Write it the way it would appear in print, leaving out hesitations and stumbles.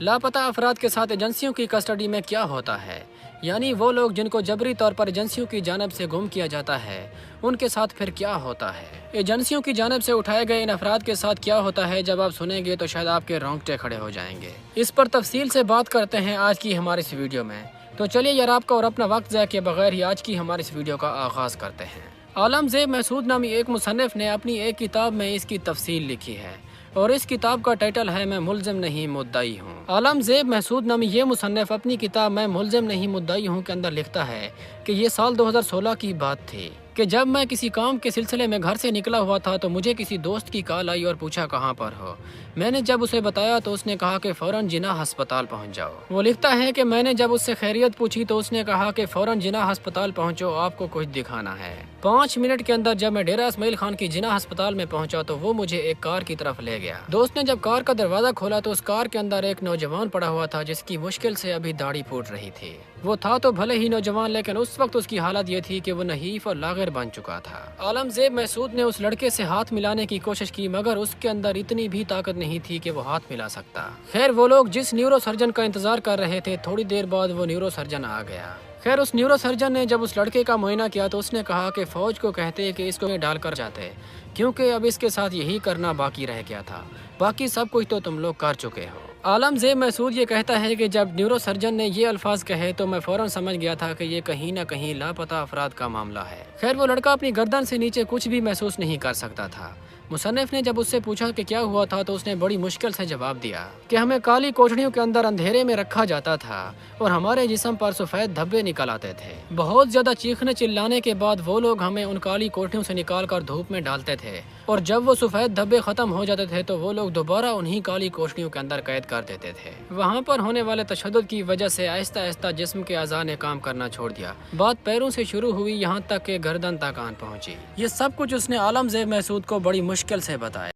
لاپتہ افراد کے ساتھ ایجنسیوں کی کسٹڈی میں کیا ہوتا ہے، یعنی وہ لوگ جن کو جبری طور پر ایجنسیوں کی جانب سے گم کیا جاتا ہے ان کے ساتھ پھر کیا ہوتا ہے۔ ایجنسیوں کی جانب سے اٹھائے گئے ان افراد کے ساتھ کیا ہوتا ہے جب آپ سنیں گے تو شاید آپ کے رونگٹے کھڑے ہو جائیں گے۔ اس پر تفصیل سے بات کرتے ہیں آج کی ہماری اس ویڈیو میں، تو چلیے یار آپ کا اور اپنا وقت ضائع کیے بغیر ہی آج کی ہماری اس ویڈیو کا آغاز کرتے ہیں۔ عالم زیب محسود نامی ایک مصنف نے اپنی ایک کتاب میں اس کی تفصیل لکھی ہے اور اس کتاب کا ٹائٹل ہے میں ملزم نہیں مدعی ہوں۔ عالم زیب محسود نامی یہ مصنف اپنی کتاب میں ملزم نہیں مدعی ہوں کے اندر لکھتا ہے کہ یہ سال 2016 کی بات تھی کہ جب میں کسی کام کے سلسلے میں گھر سے نکلا ہوا تھا تو مجھے کسی دوست کی کال آئی اور پوچھا کہاں پر ہو۔ میں نے جب اسے بتایا تو اس نے کہا کہ فوراً جناح ہسپتال پہنچ جاؤ۔ وہ لکھتا ہے کہ میں نے جب اس سے خیریت پوچھی تو اس نے کہا کہ فوراً جناح ہسپتال پہنچو، آپ کو کچھ دکھانا ہے۔ 5 منٹ کے اندر جب میں ڈیرہ اسماعیل خان کی جناح ہسپتال میں پہنچا تو وہ مجھے ایک کار کی طرف لے گیا۔ دوست نے جب کار کا دروازہ کھولا تو اس کار کے اندر ایک نوجوان پڑا ہوا تھا جس کی مشکل سے ابھی داڑھی پھوٹ رہی تھی۔ وہ تھا تو بھلے ہی نوجوان لیکن اس وقت اس کی حالت یہ تھی کہ وہ نحیف اور لاغر بن چکا تھا۔ عالم زیب محسود نے اس لڑکے سے ہاتھ ملانے کی کوشش کی مگر اس کے اندر اتنی بھی طاقت نہیں تھی کہ وہ ہاتھ ملا سکتا۔ خیر وہ لوگ جس نیورو سرجن کا انتظار کر رہے تھے تھوڑی دیر بعد وہ نیورو سرجن آ گیا۔ خیر اس نیورو سرجن نے جب اس لڑکے کا معائنہ کیا تو اس نے کہا کہ فوج کو کہتے کہ اس کو ڈال کر جاتے کیونکہ اب اس کے ساتھ یہی کرنا باقی رہ گیا تھا، باقی سب کچھ تو تم لوگ کر چکے ہو۔ عالم زیب محسود یہ کہتا ہے کہ جب نیورو سرجن نے یہ الفاظ کہے تو میں فوراً سمجھ گیا تھا کہ یہ کہیں نہ کہیں لاپتہ افراد کا معاملہ ہے۔ خیر وہ لڑکا اپنی گردن سے نیچے کچھ بھی محسوس نہیں کر سکتا تھا۔ مصنف نے جب اس سے پوچھا کہ کیا ہوا تھا تو اس نے بڑی مشکل سے جواب دیا کہ ہمیں کالی کوٹڑیوں کے اندر اندھیرے میں رکھا جاتا تھا اور ہمارے جسم پر سفید دھبے نکل آتے تھے۔ بہت زیادہ چیخنے چلانے کے بعد وہ لوگ ہمیں ان کالی کوٹڑیوں سے نکال کر دھوپ میں ڈالتے تھے اور جب وہ سفید دھبے ختم ہو جاتے تھے تو وہ لوگ دوبارہ انہی کالی کوٹڑیوں کے اندر قید کر دیتے تھے۔ وہاں پر ہونے والے تشدد کی وجہ سے آہستہ آہستہ جسم کے اعضاء نے کام کرنا چھوڑ دیا۔ بات پیروں سے شروع ہوئی یہاں تک کہ گردن تک آن پہنچی۔ یہ سب کچھ اس نے عالم زیب محسود کو بڑی مشکل سے بتایا۔